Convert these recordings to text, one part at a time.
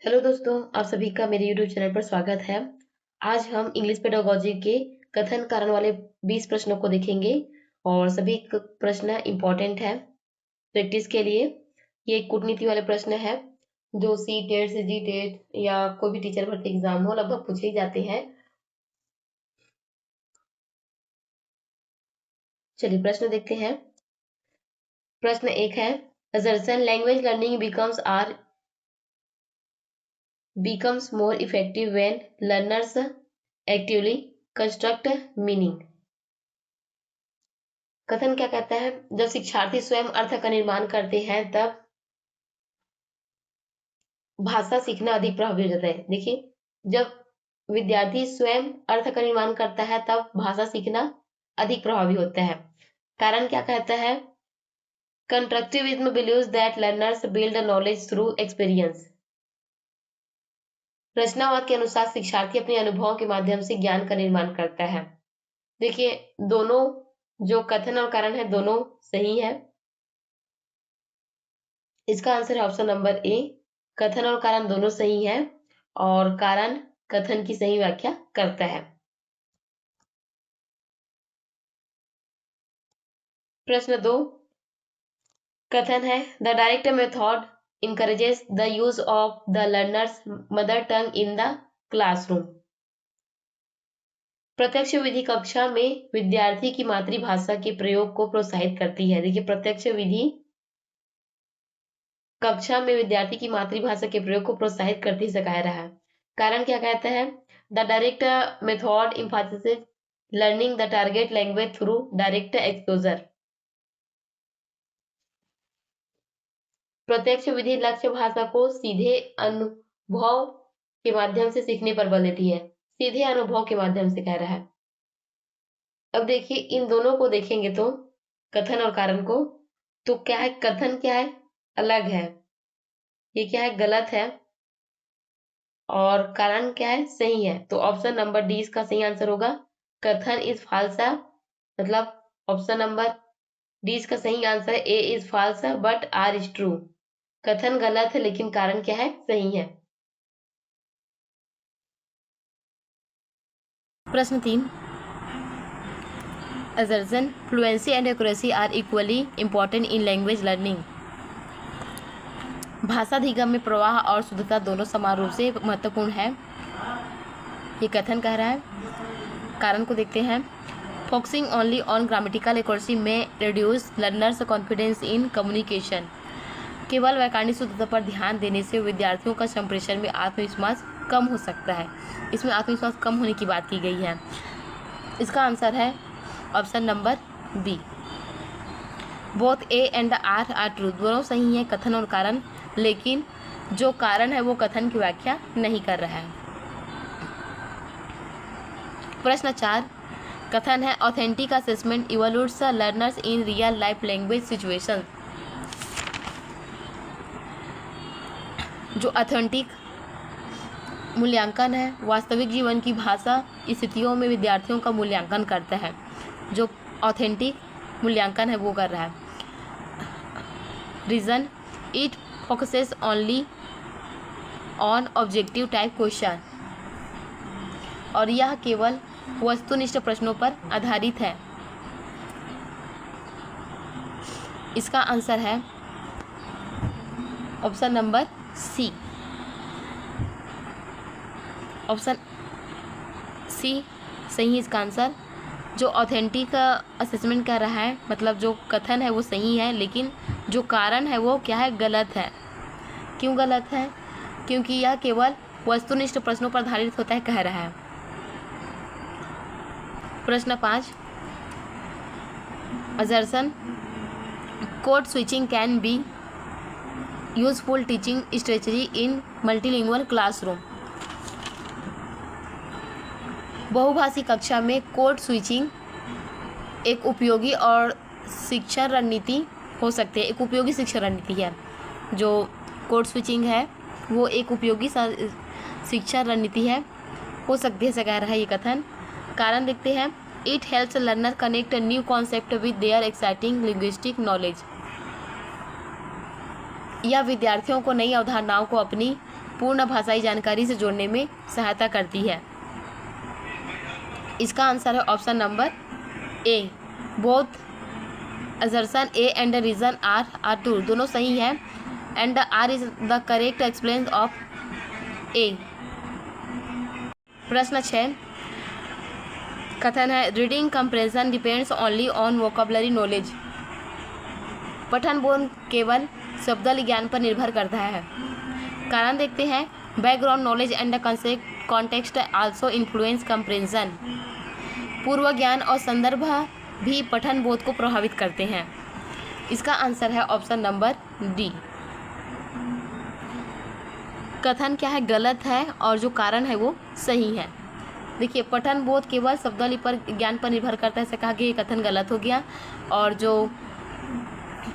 Hello दोस्तों, आप सभी का मेरे यूट्यूब चैनल पर स्वागत है। आज हम इंग्लिश पेडागोजी के कथन कारण वाले 20 प्रश्नों को देखेंगे और सभी प्रश्न इम्पोर्टेंट है प्रैक्टिस के लिए। ये कूटनीति वाले प्रश्न है जो सी टेट से जी टेट या कोई भी टीचर भर्ती एग्जाम हो लगभग पूछे ही जाते हैं। चलिए प्रश्न देखते हैं। प्रश्न 1 है, assertion language learning becomes more effective when learners actively construct meaning। कथन क्या कहता है, जब शिक्षार्थी स्वयं अर्थ का निर्माण करते हैं तब भाषा सीखना अधिक प्रभावी हो जाता है। देखिए, जब विद्यार्थी स्वयं अर्थ का निर्माण करता है तब भाषा सीखना अधिक प्रभावी होता है। कारण क्या कहता है, constructivism believes that learners build knowledge through experience. रचनावाद के अनुसार शिक्षार्थी अपने अनुभवों के माध्यम से ज्ञान का निर्माण करता है। देखिए, दोनों जो कथन और कारण है दोनों सही है। इसका आंसर है ऑप्शन नंबर ए। कथन और कारण दोनों सही है और कारण कथन की सही व्याख्या करता है। प्रश्न 2 कथन है, the direct method encourages the use of the learner's mother tongue in the classroom। प्रत्यक्ष विधि कक्षा में विद्यार्थी की मातृभाषा के प्रयोग को प्रोत्साहित करती है। देखिए, प्रत्यक्ष विधि कक्षा में विद्यार्थी की मातृभाषा के प्रयोग को प्रोत्साहित करती सिखाया रहा है। कारण क्या कहता है, the direct method emphasises learning the target language through direct exposure. प्रत्यक्ष विधि लक्ष्य भाषा को सीधे अनुभव के माध्यम से सीखने पर बल देती है। सीधे अनुभव के माध्यम से कह रहा है। अब देखिए, इन दोनों को देखेंगे तो कथन और कारण को, तो क्या है, कथन क्या है, अलग है, ये क्या है, गलत है, और कारण क्या है, सही है। तो ऑप्शन नंबर डी इसका सही आंसर होगा। कथन इज फाल्सा, मतलब ऑप्शन नंबर डी इसका सही आंसर है। A is false but R is true. कथन गलत है लेकिन कारण क्या है, सही है। प्रश्न 3, assertion fluency and accuracy are equally important in language learning। भाषा अधिगम में प्रवाह और शुद्धता दोनों समान रूप से महत्वपूर्ण है, ये कथन कह रहा है। कारण को देखते हैं, focusing only on grammatical accuracy may reduce learners confidence in communication. केवल व्याकरणिक शुद्धता पर ध्यान देने से विद्यार्थियों का संप्रेषण में आत्मविश्वास कम हो सकता है। इसमें आत्मविश्वास कम होने की बात की गई है। इसका आंसर है option number B. Both A and R are true, दोनों सही हैं कथन और कारण, लेकिन जो कारण है वो कथन की व्याख्या नहीं कर रहा है। प्रश्न 4 कथन है, authentic assessment evaluates learners in real life language situation. जो ऑथेंटिक मूल्यांकन है वास्तविक जीवन की भाषा स्थितियों में विद्यार्थियों का मूल्यांकन करता है। जो ऑथेंटिक मूल्यांकन है वो कर रहा है। Reason, it focuses only on objective type question, और यह केवल वस्तुनिष्ठ प्रश्नों पर आधारित है। इसका आंसर है option number C. Option C सही है इसका आंसर। जो ऑथेंटिक असेसमेंट कर रहा है, मतलब जो कथन है वो सही है, लेकिन जो कारण है वो क्या है, गलत है। क्यों गलत है, क्योंकि यह केवल वस्तुनिष्ठ प्रश्नों पर आधारित होता है कह रहा है। प्रश्न 5 assertion code switching can be useful teaching strategy in multilingual classroom. बहुभाषी कक्षा में कोड स्विचिंग एक उपयोगी और शिक्षण रणनीति हो सकती है। एक उपयोगी शिक्षण रणनीति है। जो कोड स्विचिंग है वो एक उपयोगी शिक्षण रणनीति है, हो सकती है, ऐसा कह रहा है ये कथन। कारण देखते हैं, it helps learner connect new concept with their exciting linguistic knowledge. यह विद्यार्थियों को नई अवधारणाओं को अपनी पूर्ण भाषाई जानकारी से जोड़ने में सहायता करती है। इसका आंसर है option number A. Both assertion A and reason R true, दोनों सही है, and R is the correct explain of A. प्रश्न 6 कथन है reading comprehension depends only on vocabulary knowledge. पठन बोध केवल शब्दावली ज्ञान पर निर्भर करता है। कारण देखते हैं background knowledge and context also influence compression. पूर्व ज्ञान और संदर्भ भी पठन बोध को प्रभावित करते हैं। इसका आंसर है ऑप्शन नंबर डी। कथन क्या है, गलत है, और जो कारण है वो सही है। देखिए पठन बोध केवल शब्दावली पर ज्ञान पर निर्भर करता है, ऐसे कहा कि ये कथन गलत हो गया, और जो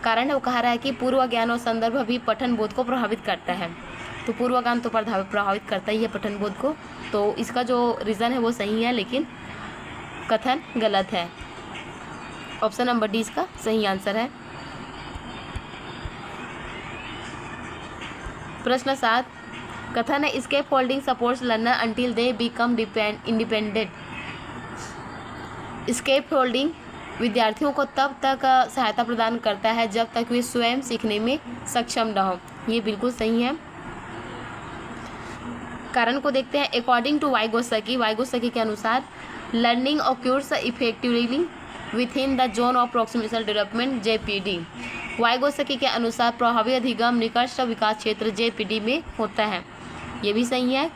कारण है वो कहा रहा है कि पूर्व ज्ञान और संदर्भ भी पठन बोध को प्रभावित करता है। तो पूर्व ज्ञान तो प्रभावित करता ही है पठन बोध को, तो इसका जो रीज़न है वो सही है, लेकिन कथन गलत है। ऑप्शन नंबर डी इसका सही आंसर है। प्रश्न 7 कथन है scaffolding supports learner until they become independent. Scaffolding विद्यार्थियों को तब तक सहायता प्रदान करता है जब तक वे स्वयं सीखने में सक्षम न हो। ये बिल्कुल सही है। कारण को देखते हैं अकॉर्डिंग टू वाइगोत्स्की के अनुसार learning occurs effectively within the zone of proximal development JPD। Vygotsky के अनुसार प्रभावी अधिगम निकट विकास क्षेत्र JPD में होता है। ये भी सही है।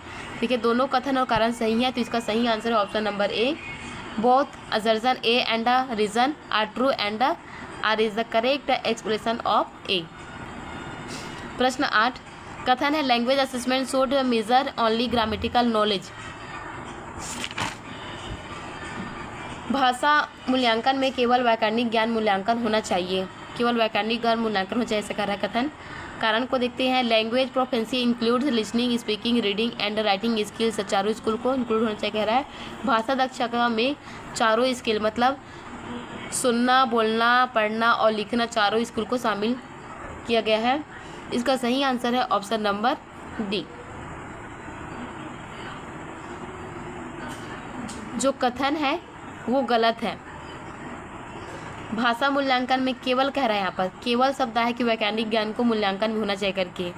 देखिए दोनों कथन और कारण सही है, तो इसका सही आंसर है option number A. Both assertion A and reason R true and R is the correct expression of A. प्रश्न 8 कथन है language assessment should measure only grammatical knowledge. भाषा मूल्यांकन में केवल व्याकरणिक ज्ञान मूल्यांकन होना चाहिए, केवल व्याकरणिक ज्ञान मूल्यांकन हो जाए, ऐसा कह रहा है कथन। कारण को देखते हैं language proficiency includes listening, speaking, reading and writing skills. चारों स्किल को इंक्लूड होना चाहिए, कह रहा है। भाषा दक्षता में चारों स्किल मतलब सुनना, बोलना, पढ़ना और लिखना, चारों स्किल को शामिल किया गया है। इसका सही आंसर है ऑप्शन नंबर डी। जो कथन है वो गलत है। भाषा मूल्यांकन में केवल कह रहा है, यहाँ पर केवल शब्द है कि वैज्ञानिक ज्ञान को मूल्यांकन में होना चाहिए करके,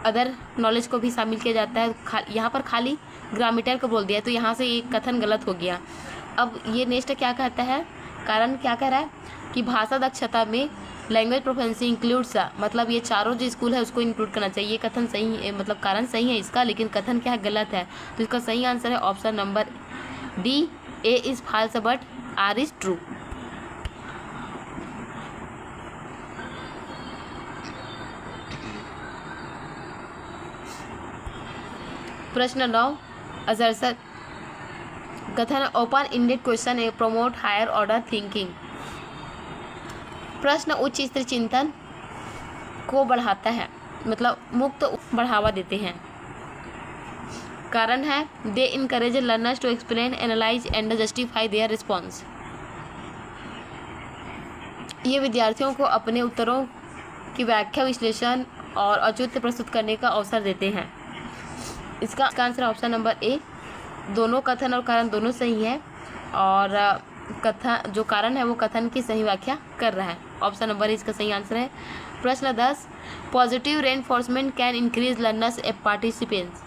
अदर नॉलेज को भी शामिल किया जाता है। यहाँ पर खाली ग्रामेटर को बोल दिया, तो यहाँ से ये कथन गलत हो गया। अब ये नेक्स्ट क्या कहता है, कारण क्या कह रहा है कि भाषा दक्षता में लैंग्वेज प्रोफेंसी इंक्लूड्स, मतलब ये चारों जो स्कूल है उसको इंक्लूड करना चाहिए। कथन सही है, मतलब कारण सही है इसका, लेकिन कथन क्या है, गलत है। तो इसका सही आंसर है option number D. A is false but R is true. प्रश्न 9 असर्शन कथन open ended question A promote higher order thinking. प्रश्न उच्च स्तरीय चिंतन को बढ़ाता है, मतलब मुक्त बढ़ावा देते हैं। कारण है they encourage learners to explain, analyse and justify their response. ये विद्यार्थियों को अपने उत्तरों की व्याख्या, विश्लेषण और औचित्य प्रस्तुत करने का अवसर देते हैं। इसका आंसर ऑप्शन नंबर ए। दोनों कथन और कारण दोनों सही है, और कथन जो कारण है वो कथन की सही व्याख्या कर रहा है। ऑप्शन नंबर ए इसका सही आंसर है। प्रश्न 10 positive reinforcement can increase learners participance.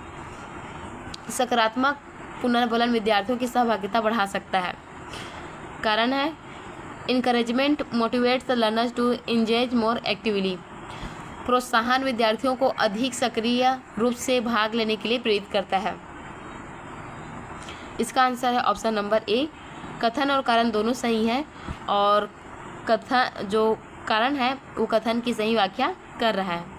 सकारात्मक पुनर्बलन विद्यार्थियों की सहभागिता बढ़ा सकता है। कारण है encouragement motivates the learners to engage more actively. प्रोत्साहन विद्यार्थियों को अधिक सक्रिय रूप से भाग लेने के लिए प्रेरित करता है। इसका आंसर है ऑप्शन नंबर ए। कथन और कारण दोनों सही हैं, और कथन जो कारण है वो कथन की सही व्याख्या कर रहा है।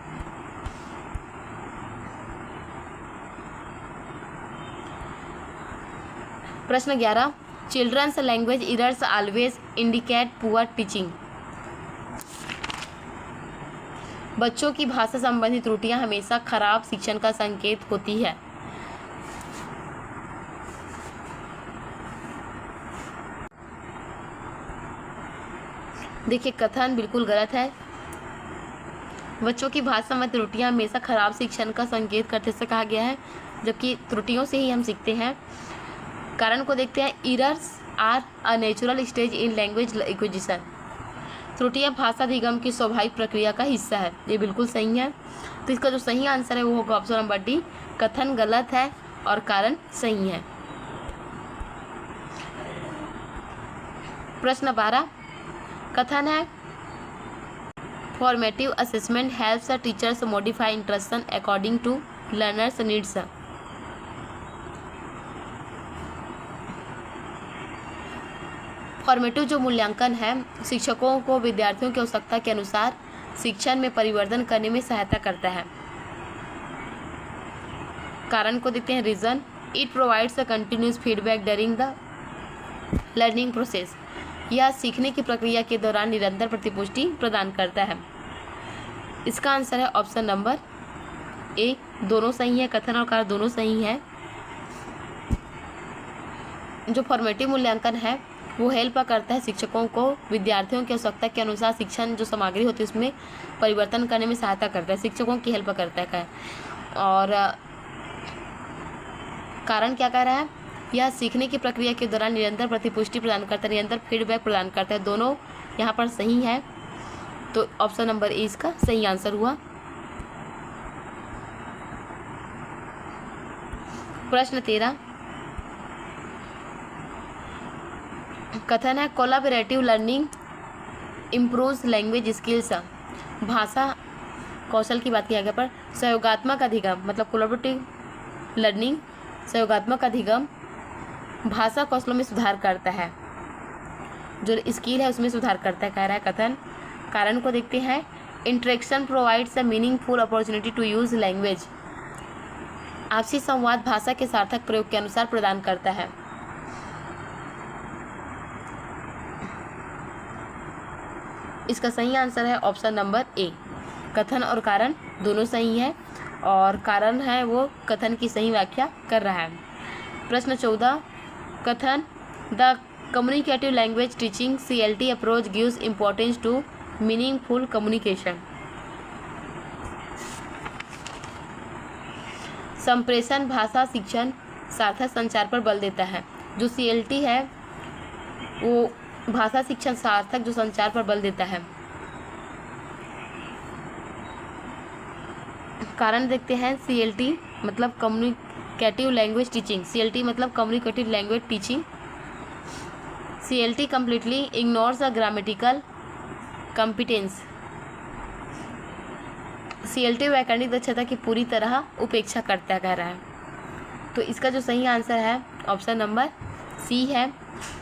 प्रश्न 11 children's language errors always indicate poor teaching. बच्चों की भाषा संबंधी त्रुटियां हमेशा खराब शिक्षण का संकेत होती है। देखिए कथन बिल्कुल गलत है। बच्चों की भाषा में त्रुटियां हमेशा खराब शिक्षण का संकेत करते से कहा गया है, जबकि त्रुटियों से ही हम सीखते हैं। कारण को देखते हैं, errors are a natural stage in language acquisition. त्रुटियां भाषा अधिगम की स्वाभाविक प्रक्रिया का हिस्सा है। ये बिल्कुल सही है। तो इसका जो सही आंसर है वो होगा ऑप्शन नंबर डी, कथन गलत है और कारण सही है। प्रश्न 12 कथन है, formative assessment helps the teachers modify instruction according to learners needs. Formative जो मूल्यांकन है शिक्षकों को विद्यार्थियों की आवश्यकता के अनुसार शिक्षण में परिवर्तन करने में सहायता करता है। कारण को देखते हैं, reason it provides a continuous feedback during the learning process. यह सीखने की प्रक्रिया के दौरान निरंतर प्रतिपुष्टि प्रदान करता है। इसका आंसर है ऑप्शन नंबर ए, दोनों सही है, कथन और कारण दोनों सही है। जो फॉर्मेटिव मूल्यांकन है वो हेल्प करता है शिक्षकों को विद्यार्थियों की आवश्यकता के अनुसार शिक्षण जो सामग्री होती है उसमें परिवर्तन करने में सहायता करता है, शिक्षकों की हेल्प करता है। और कारण क्या कह रहा है, यह सीखने की प्रक्रिया के दौरान निरंतर प्रतिपुष्टि प्रदान करता है, निरंतर फीडबैक प्रदान करता है। दोनों यहाँ पर सही है, तो ऑप्शन नंबर ए इसका सही आंसर हुआ। प्रश्न 13 कथन है, collaborative learning improves language skills. भाषा कौशल की बात किया गया पर सहयोगात्मक अधिगम मतलब कोलैबोरेटिव लर्निंग सहयोगात्मक अधिगम भाषा कौशलों में सुधार करता है, जो स्किल है उसमें सुधार करता है कह रहा है कथन। कारण को देखते हैं, interaction provides a meaningful opportunity to use language. आपसी संवाद भाषा के सार्थक प्रयोग के अनुसार प्रदान करता है। इसका सही आंसर है ऑप्शन नंबर ए, कथन और कारण दोनों सही है और कारण है वो कथन की सही व्याख्या कर रहा है। प्रश्न 14 कथन, the communicative language teaching CLT approach gives importance to meaningful communication. संप्रेषण भाषा शिक्षण सार्थक संचार पर बल देता है। जो CLT है वो भाषा शिक्षण सार्थक जो संचार पर बल देता है। कारण देखते हैं, CLT मतलब कम्युनिकेटिव लैंग्वेज टीचिंग, CLT मतलब communicative language teaching. CLT completely ignores a grammatical competence. CLT व्याकरणिक दक्षता की पूरी तरह उपेक्षा करता कह रहा है। तो इसका जो सही आंसर है ऑप्शन नंबर सी है।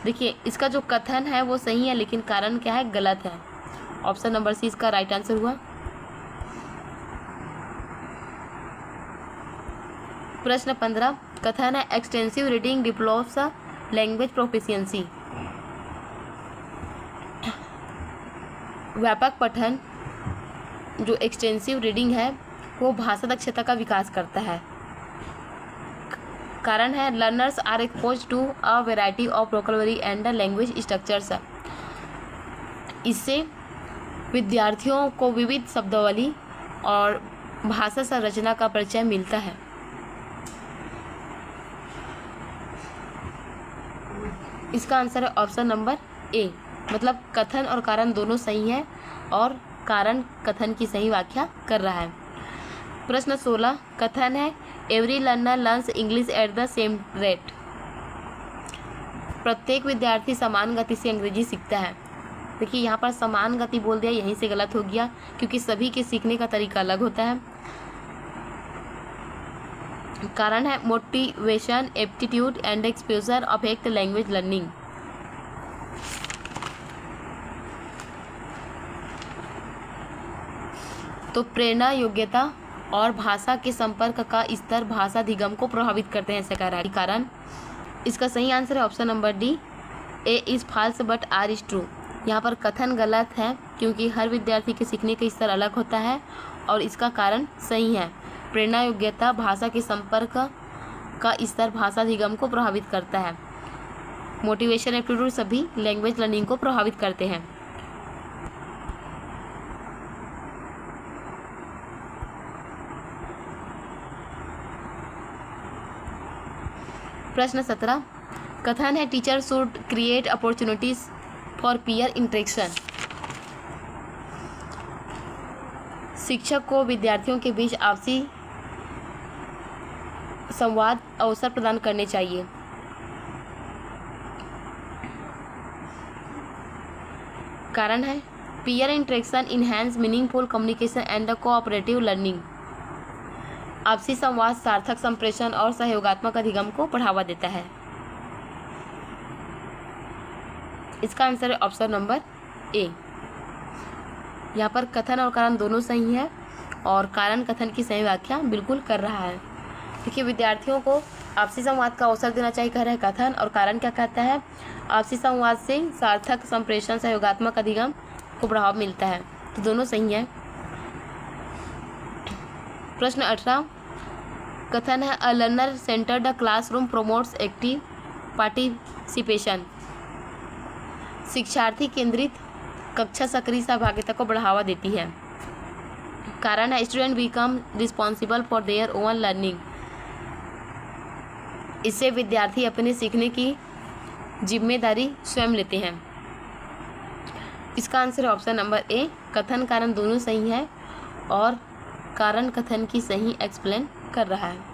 देखिए इसका जो कथन है वो सही है लेकिन कारण क्या है, गलत है। ऑप्शन नंबर सी इसका राइट आंसर हुआ। प्रश्न 15 कथन है, extensive reading develops language proficiency. व्यापक पठन जो एक्सटेंसिव रीडिंग है वो भाषा दक्षता का विकास करता है। कारण है, learners are expose to a variety of vocabulary and language structures. इससे विद्यार्थियों को विविध शब्दावली और भाषा संरचना का परिचय मिलता है। इसका आंसर है ऑप्शन नंबर ए, मतलब कथन और कारण दोनों सही हैं और कारण कथन की सही व्याख्या कर रहा है। प्रश्न 16 कथन है, every learner learns English at the same rate. प्रत्येक विद्यार्थी समान गति से अंग्रेजी सीखता है। देखिए यहाँ पर समान गति बोल दिया, यहीं से गलत हो गया क्योंकि सभी के सीखने का तरीका अलग होता है। कारण है, motivation aptitude and exposure affect language learning. तो प्रेरणा, योग्यता और भाषा के संपर्क का स्तर भाषा अधिगम को प्रभावित करते हैं ऐसे कह रहा है। कारण इसका सही आंसर है option number D, A is false but R is true. यहाँ पर कथन गलत है क्योंकि हर विद्यार्थी के सीखने का स्तर अलग होता है और इसका कारण सही है। प्रेरणा, योग्यता, भाषा के संपर्क का स्तर भाषा अधिगम को प्रभावित करता है। मोटिवेशन एप्टीट्यूड सभी लैंग्वेज लर्निंग को प्रभावित करते हैं। प्रश्न 17 कथन है teacher should create opportunities for peer interaction. शिक्षक को विद्यार्थियों के बीच आपसी संवाद अवसर प्रदान करने चाहिए। कारण है peer interaction enhance meaningful communication and the cooperative learning. आपसी संवाद सार्थक संप्रेषण और सहयोगात्मक अधिगम को बढ़ावा देता है। इसका आंसर है ऑप्शन नंबर ए। यहाँ पर कथन और कारण दोनों सही है और कारण कथन की सही व्याख्या बिल्कुल कर रहा है। देखिए विद्यार्थियों को आपसी संवाद का अवसर देना चाहिए कह रहा है कथन, और कारण क्या कहता है आपसी संवाद से सार्थक संप्रेषण सहयोगात्मक अधिगम को बढ़ावा मिलता है। तो दोनों सही है। प्रश्न 18 कथन है a learner centre the classroom promotes active participation. शिक्षार्थी केंद्रित कक्षा सक्रिय सहभागिता को बढ़ावा देती है। कारण है student become responsible for their own learning. इससे विद्यार्थी अपने सीखने की जिम्मेदारी स्वयं लेते हैं। इसका आंसर ऑप्शन नंबर ए। कथन कारण दोनों सही है और कारण कथन की सही एक्सप्लेन कर रहा है।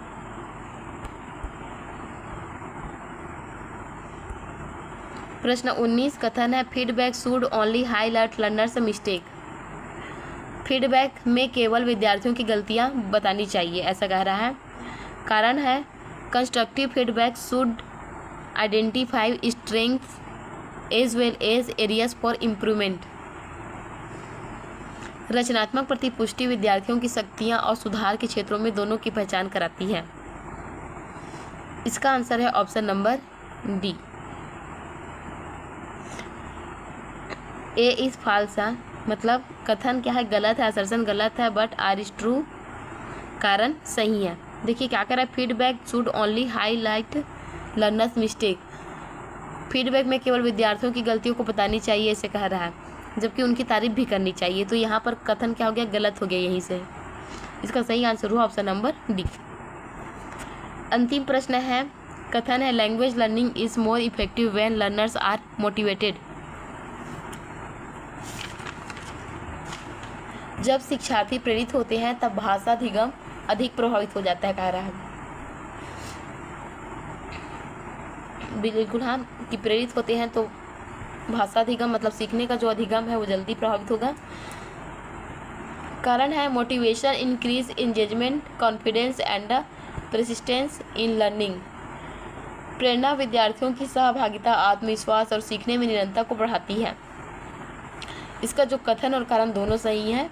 प्रश्न 19 कथन है feedback should only highlight learners mistake. Feedback में केवल विद्यार्थियों की गलतियां बतानी चाहिए ऐसा कह रहा है। कारण है constructive feedback should identify strengths as well as areas for improvement. रचनात्मक प्रतिपुष्टि विद्यार्थियों की शक्तियां और सुधार के क्षेत्रों में दोनों की पहचान कराती है। इसका आंसर है option number D. A is false मतलब कथन क्या है गलत है, असर्शन गलत है, बट आर इज ट्रू कारण सही है। देखिए क्या कह रहा है feedback should only highlight learners mistake. Feedback में केवल विद्यार्थियों की गलतियों को बतानी चाहिए ऐसे कह रहा है, जबकि उनकी तारीफ भी करनी चाहिए। तो यहाँ पर कथन क्या हो गया गलत हो गया यहीं से। इसका सही आंसर हुआ ऑप्शन नंबर डी। अंतिम प्रश्न है कथन है language learning is more effective when learners are motivated. जब शिक्षार्थी प्रेरित होते हैं तब भाषा अधिगम अधिक प्रभावित हो जाता है कह रहा है। बिल्कुल हाँ कि प्रेरित होते हैं तो भाषा अधिगम मतलब सीखने का जो अधिगम है वो जल्दी प्रभावित होगा। कारण है motivation increase engagement confidence and persistence in learning. प्रेरणा विद्यार्थियों की सहभागिता आत्मविश्वास और सीखने में निरंतरता को बढ़ाती है। इसका जो कथन और कारण दोनों सही है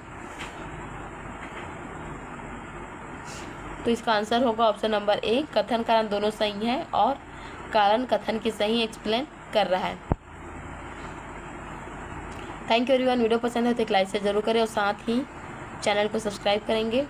तो इसका आंसर होगा ऑप्शन नंबर ए। कथन कारण दोनों सही है और कारण कथन की सही एक्सप्लेन कर रहा है। Thank you everyone. वीडियो पसंद है तो एक लाइक से जरूर करें और साथ ही चैनल को सब्सक्राइब करेंगे।